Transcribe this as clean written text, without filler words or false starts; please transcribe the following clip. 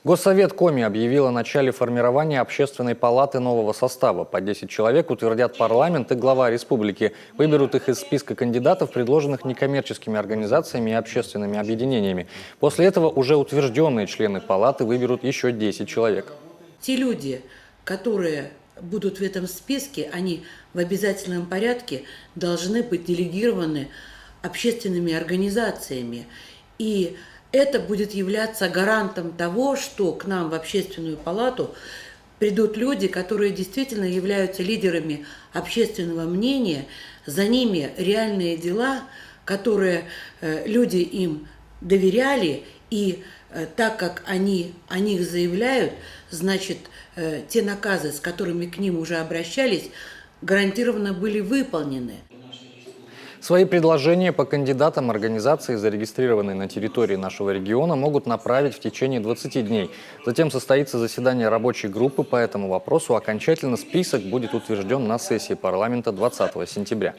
Госсовет Коми объявил о начале формирования общественной палаты нового состава. По 10 человек утвердят парламент и глава республики. Выберут их из списка кандидатов, предложенных некоммерческими организациями и общественными объединениями. После этого уже утвержденные члены палаты выберут еще 10 человек. Те люди, которые будут в этом списке, они в обязательном порядке должны быть делегированы общественными организациями. И это будет являться гарантом того, что к нам в общественную палату придут люди, которые действительно являются лидерами общественного мнения, за ними реальные дела, которые люди им доверяли, и так как они о них заявляют, значит, те наказы, с которыми к ним уже обращались, гарантированно были выполнены. Свои предложения по кандидатам организации, зарегистрированные на территории нашего региона, могут направить в течение 20 дней. Затем состоится заседание рабочей группы по этому вопросу. Окончательно список будет утвержден на сессии парламента 20 сентября.